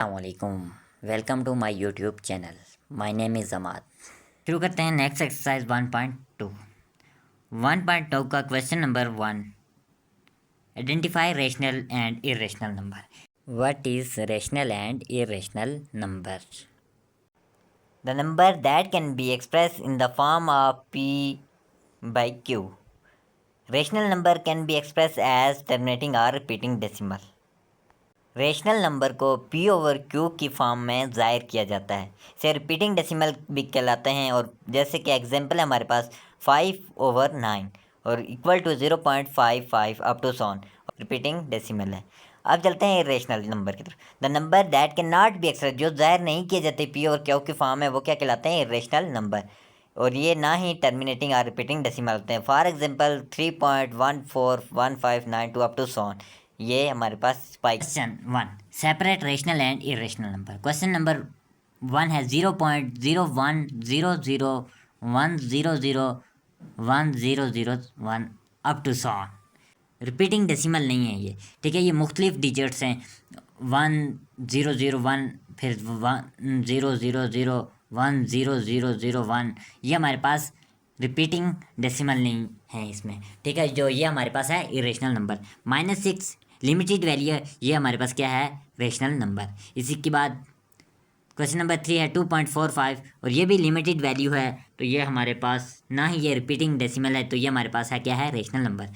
अस्सलामुअलैकुम। Welcome to my YouTube channel. My name is Jamat. शुरू करते हैं नेक्स्ट एक्सरसाइज 1.2। 1.2 का question number 1, identify rational and irrational number. What is rational and irrational number? The number that can be express in the form of p by q. Rational number can be express as terminating और repeating decimal. Rational number को p over q की form में ज़ाहिर किया जाता है। इसे repeating decimal भी कहलाते हैं। और जैसे कि एग्जांपल है हमारे पास 5/9 और equal to 0.55 up to so on repeating decimal है। अब चलते हैं इरेशनल नंबर की तरफ। The number that can not be express, जो ज़ाहिर नहीं किए जाते p और q की फॉर्म में, वो क्या कहलाते हैं? Irrational number. और ये ना ही टर्मिनेटिंग और रिपीटिंग डेसिमल होते हैं। For example 3.141592 up to so on, ये हमारे पास स्पाइक। Question 1, separate rational and irrational number. Question number 1 है 0.01001001 up to so on. Repeating decimal नहीं है ये, ठीक है। ये मुख्तलिफ डिजिट्स हैं, 1001, फिर 1000 1000 ये हमारे पास रिपीटिंग डेसिमल नहीं है इसमें, ठीक है। जो ये हमारे पास है इरेशनल नंबर। -6 लिमिटेड वैल्यू है, ये हमारे पास क्या है? Rational number. इसी के बाद क्वेश्चन नंबर 3 है 2.45 और ये भी लिमिटेड वैल्यू है, तो ये हमारे पास ना ही ये रिपीटिंग डेसिमल है, तो ये हमारे पास है क्या है? Rational number.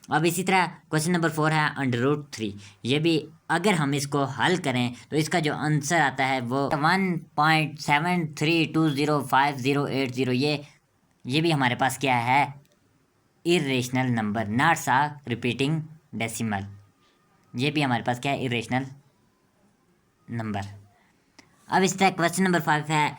अब इसी तरह क्वेश्चन नंबर 4 है √3। ये भी अगर हम इसको हल करें तो इसका जो आंसर आता है वो 1.73205080। ये भी हमारे पास क्या है? इरेशनल नंबर, नॉट सा रिपीटिंग डेसिमल। ये भी हमारे पास क्या है? Irrational number. अब इस तरह क्वेश्चन नंबर 5 है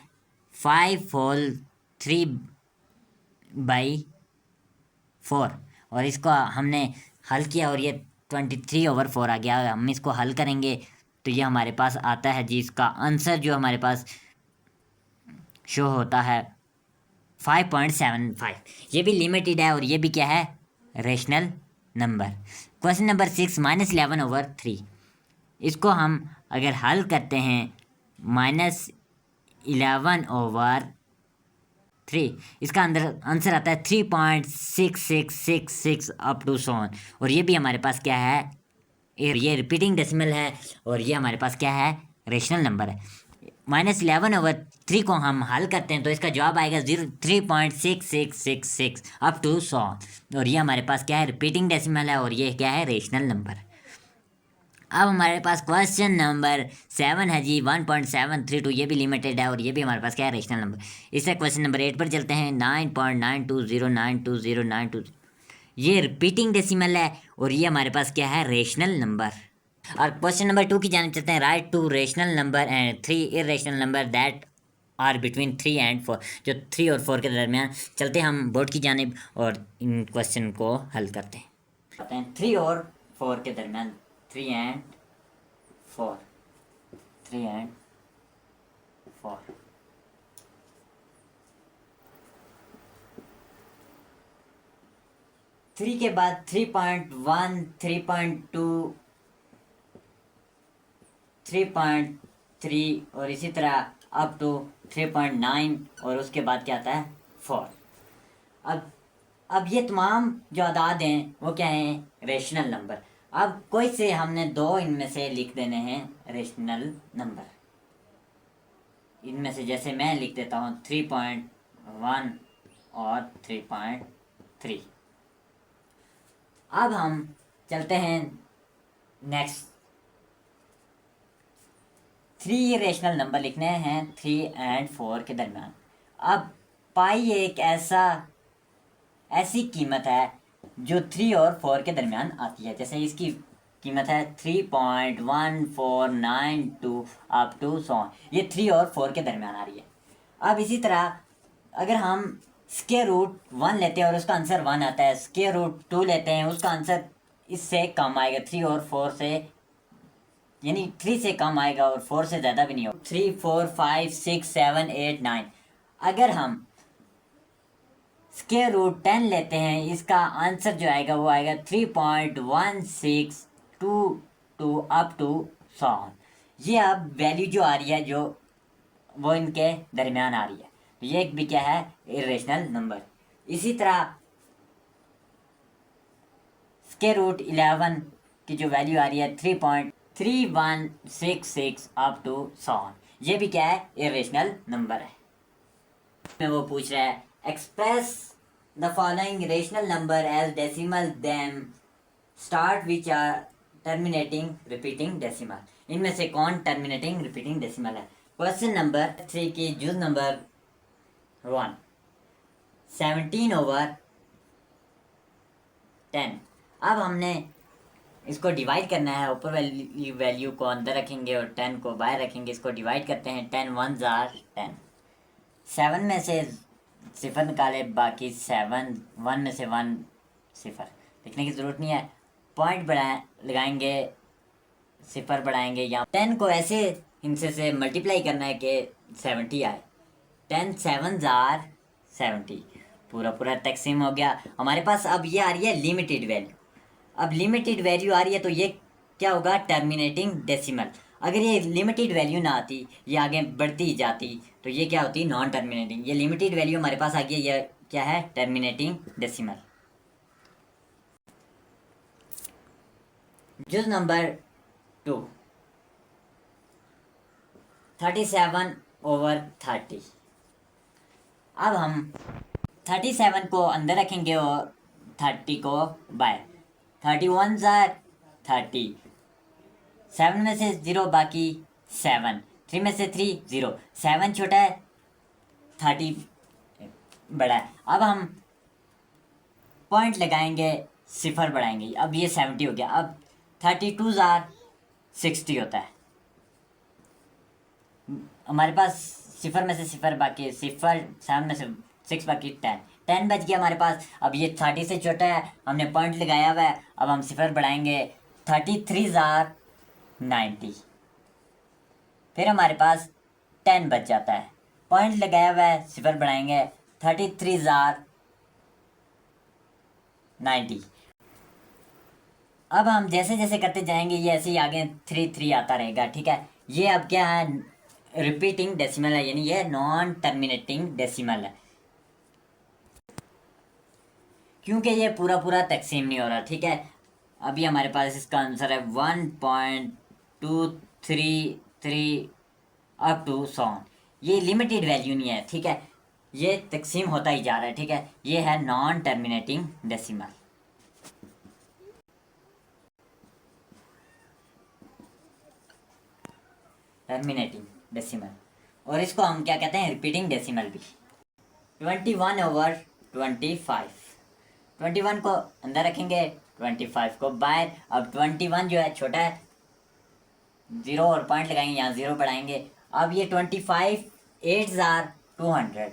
5 होल 3/4 और इसको हमने हल किया और ये 23/4 आ गया। हम इसको हल करेंगे तो ये हमारे पास आता है जी, इसका आंसर जो हमारे पास शो होता है 5.75। ये भी लिमिटेड है और ये भी क्या है? Rational number. Question number 6 -11/3। इसको हम अगर हल करते हैं -11/3, इसका अंदर आंसर आता है 3.6666 अप टू सॉन। और ये भी हमारे पास क्या है? ये रिपीटिंग डेसिमल है और ये हमारे पास क्या है? रेशनल नंबर है। -11/3 को हम हल करते हैं तो इसका जवाब आएगा 3.6666 अप टू सॉन। और ये हमारे पास क्या है? रिपीटिंग डेसिमल है और ये क्या है? Rational number. अब हमारे पास क्वेश्चन नंबर 7 है जी 1.732। ये भी लिमिटेड है और ये भी हमारे पास क्या है? Rational number. इससे क्वेश्चन नंबर 8 पर चलते हैं 9.92092092। ये रिपीटिंग डेसिमल है और ये हमारे पास क्या है? Rational number. और क्वेश्चन नंबर 2 की जानिब चलते हैं। Right to rational number and 3 irrational number that are between 3 and 4। जो 3 और 4 के दरमियान। चलते हैं हम बोर्ड की जानिब और इन क्वेश्चन को हल करते हैं। 3 और 4 के दरमियान, 3 and 4, 3 and 4। थ्री के बाद 3.1, 3.2, 3.3 और इसी तरह अप टू 3.9 और उसके बाद क्या आता है? 4। अब ये तमाम जो अदाद हैं वो क्या हैं? Rational number. अब कोई से हमने दो इनमें से लिख देने हैं रेशनल नंबर। इनमें से जैसे मैं लिख देता हूँ 3.1 और 3.3। अब हम चलते हैं नेक्स्ट। 3 रेशनल नंबर लिखने हैं 3 and 4 के दरमियान। अब पाई एक ऐसी कीमत है जो 3 और 4 के दरमियान आती है। जैसे इसकी कीमत है 3.1492 अप टू सॉन। ये 3 और 4 के दरमियान आ रही है। अब इसी तरह अगर हम √1 लेते हैं और उसका आंसर 1 आता है, √2 लेते हैं, उसका आंसर इससे कम आएगा, 3 और 4 से, यानी 3 से कम आएगा और 4 से ज़्यादा भी नहीं होगा। 3, 4, 5, 6, 7, 8, 9। अगर हम √10 लेते हैं, इसका आंसर जो आएगा वो आएगा 3.1622 अप टू सॉन। ये अब वैल्यू जो आ रही है जो वो इनके दरमियान आ रही है, तो ये भी क्या है, इरेशनल नंबर। इसी तरह स्क्वायर रूट 11 की जो वैल्यू आ रही है 3.3166 अप टू 100, ये भी क्या है, इरेशनल नंबर है। में वो पूछ रहा है express the following rational number as decimal them start which are terminating repeating decimal. इनमें से कौन टर्मिनेटिंग रिपीटिंग डेसिमल है। क्वेश्चन नंबर 3 की जुज नंबर 1, 17/10। अब हमने इसको डिवाइड करना है, ऊपर वाली वैल्यू को अंदर रखेंगे और 10 को बाहर रखेंगे। इसको डिवाइड करते हैं, 10 1s are 10। 7 में से सिफर निकाले, बाकी 7, 1 में से 1 सिफर, लिखने की ज़रूरत नहीं है। पॉइंट बढ़ाए लगाएंगे, सिफर बढ़ाएंगे, या 10 को ऐसे हिस्से से मल्टीप्लाई करना है कि 70 आए। 10 7s are 70, पूरा पूरा तकसीम हो गया हमारे पास। अब ये आ रही है लिमिटेड वैल्यू। अब लिमिटेड वैल्यू आ रही है तो ये क्या होगा, टर्मिनेटिंग डेसिमल। अगर ये लिमिटेड वैल्यू ना आती, ये आगे बढ़ती जाती, तो ये क्या होती, नॉन टर्मिनेटिंग। ये लिमिटेड वैल्यू हमारे पास आ गई, ये क्या है, टर्मिनेटिंग डेसिमल। जुज नंबर 2, 37/30। अब हम 37 को अंदर रखेंगे और 30 को बाहर। 31s are 30, 7 में से 0 बाकी 7, 3 में से 3 0, 7 छोटा है 30 बड़ा है। अब हम पॉइंट लगाएंगे, सिफर बढ़ाएंगे, अब ये 70 हो गया। अब 32s are 60 होता है। हमारे पास सिफर में से सिफर बाकी, सिफर 7 में से 6 बाकी 10 बच गया हमारे पास। अब ये 30 से छोटा है, हमने पॉइंट लगाया हुआ है। अब हम सिफर बढ़ाएंगे, 33s are 90, फिर हमारे पास 10 बच जाता है। पॉइंट लगाया हुआ है, सिफर बढ़ाएंगे, 33s are 90। अब हम जैसे जैसे करते जाएंगे ये ऐसे ही आगे 3 3 आता रहेगा, ठीक है। ये अब क्या है, रिपीटिंग डेसिमल है, यानी ये नॉन टर्मिनेटिंग डेसिमल है, क्योंकि ये पूरा पूरा तकसीम नहीं हो रहा, ठीक है। अभी हमारे पास इसका आंसर है 1.233 अप टू 100। ये लिमिटेड वैल्यू नहीं है, ठीक है, ये तकसीम होता ही जा रहा है, ठीक है। ये है non terminating decimal. Terminating decimal, और इसको हम क्या कहते हैं, रिपीटिंग डेसिमल भी। 21/25, 21 को अंदर रखेंगे, 25 को बाहर। अब 21 जो है छोटा है, 0 और पॉइंट लगाएंगे, यहाँ 0 बढ़ाएंगे। अब ये 25 8s are 200,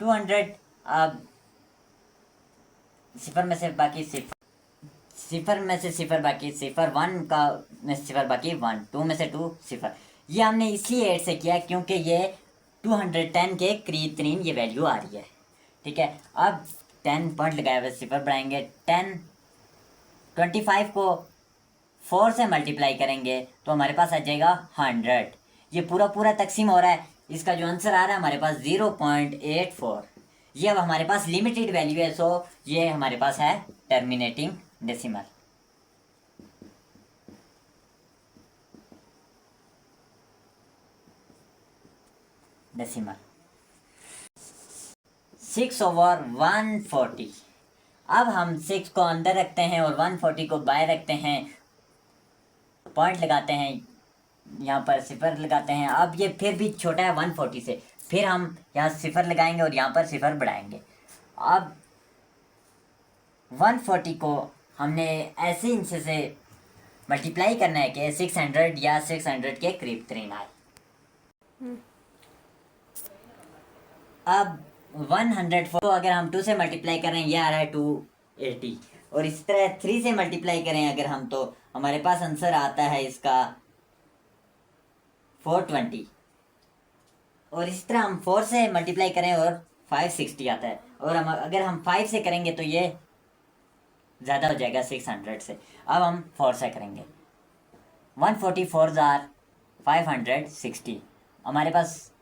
200। अब सिफर में से बाकी सिफर, सिफर में से सिफर बाकी सिफर, 1 का में से सिफर बाकी 1, 2 में से 2 सिफर। ये हमने इसलिए 8 से किया क्योंकि ये 210 के करीब तरीन ये वैल्यू आ रही है, ठीक है। अब 10 पॉइंट लगाए हुए, सिफर बढ़ाएंगे, 10। 25 को 4 से मल्टीप्लाई करेंगे तो हमारे पास आ जाएगा 100। ये पूरा पूरा तकसीम हो रहा है, इसका जो आंसर आ रहा है हमारे पास 0.84। ये अब हमारे पास लिमिटेड वैल्यू है, सो ये हमारे पास है टर्मिनेटिंग डेसिमल। डेसिमल 6/140। अब हम 6 को अंदर रखते हैं और 140 को बाहर रखते हैं, पॉइंट लगाते हैं, यहाँ पर सिफर लगाते हैं। अब ये फिर भी छोटा है 140 से, फिर हम यहाँ सिफर लगाएंगे और यहाँ पर सिफर बढ़ाएंगे। अब 140 को हमने ऐसे हिस्से से मल्टीप्लाई करना है कि 600 या 600 के करीब तरीन आए। अब 104 को अगर हम 2 से मल्टीप्लाई करें, ये आ रहा है 280, और इस तरह 3 से मल्टीप्लाई करें अगर हम, तो हमारे पास आंसर आता है इसका 420, और इस तरह हम 4 से मल्टीप्लाई करें और 560 आता है, और हम अगर हम 5 से करेंगे तो ये ज़्यादा हो जाएगा 600 से। अब हम 4 से करेंगे, 144 ज़ार 560। हमारे पास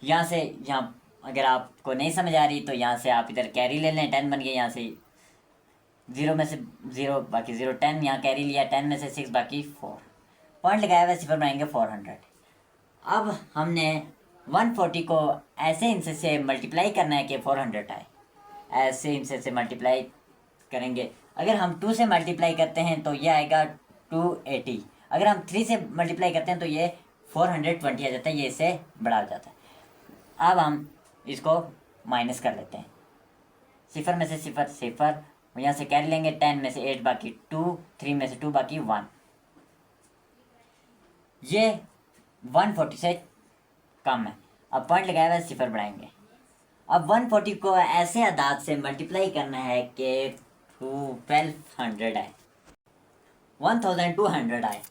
यहाँ से यहाँ, अगर आपको नहीं समझ आ रही तो यहाँ से आप इधर कैरी ले लें, 10 बन गए। यहाँ से 0 में से 0 बाकी 0, 10 यहाँ कैरी लिया, 10 में से 6 बाकी 4, पॉइंट लगाया हुआ, सिफर बनाएंगे 400। अब हमने 140 को ऐसे इनसे से मल्टीप्लाई करना है कि 400 आए, ऐसे इनसे से मल्टीप्लाई करेंगे। अगर हम 2 से मल्टीप्लाई करते हैं तो ये आएगा 280। अगर हम 3 से मल्टीप्लाई करते हैं तो ये 420 आ जाता है, ये इससे बड़ा हो जाता है। अब हम इसको माइनस कर लेते हैं, सिफर में से सिफर सिफर, यहाँ से कैरी लेंगे, 10 में से 8 बाकी 2, 3 में से 2 बाकी 1। ये 140 से कम है। अब पॉइंट लगाया हुआ सिफर बढ़ाएंगे। अब 140 को ऐसे अदाद से मल्टीप्लाई करना है कि 1200 आए, 1200 आए।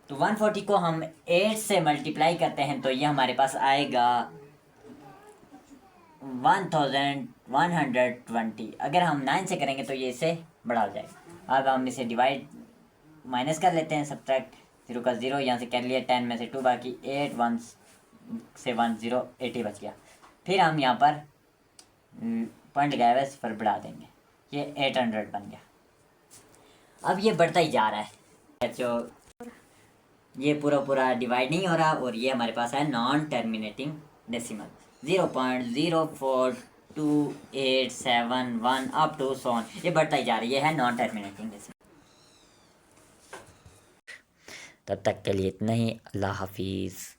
तो 140 को हम 8 से मल्टीप्लाई करते हैं तो ये हमारे पास आएगा 1120। अगर हम 9 से करेंगे तो ये इससे बड़ा हो जाएगा। अब हम इसे डिवाइड माइनस कर लेते हैं, सब्ट्रैक्ट 0 का 0, यहाँ से कर लिया, 10 में से 2 बाकी 8, 1 से 1 0, 80 बच गया। फिर हम यहाँ पर पॉइंट लगाया हुआ सिफर बढ़ा देंगे, ये 800 बन गया। अब ये बढ़ता ही जा रहा है, जो ये पूरा डिवाइड नहीं हो रहा, और ये हमारे पास है non terminating decimal 0.04287 up to so on, ये बढ़ता ही जा रहा है, ये है नॉन टर्मिनेटिंग डेसिमल। तब तक के लिए इतना ही, अल्लाह हाफिज़।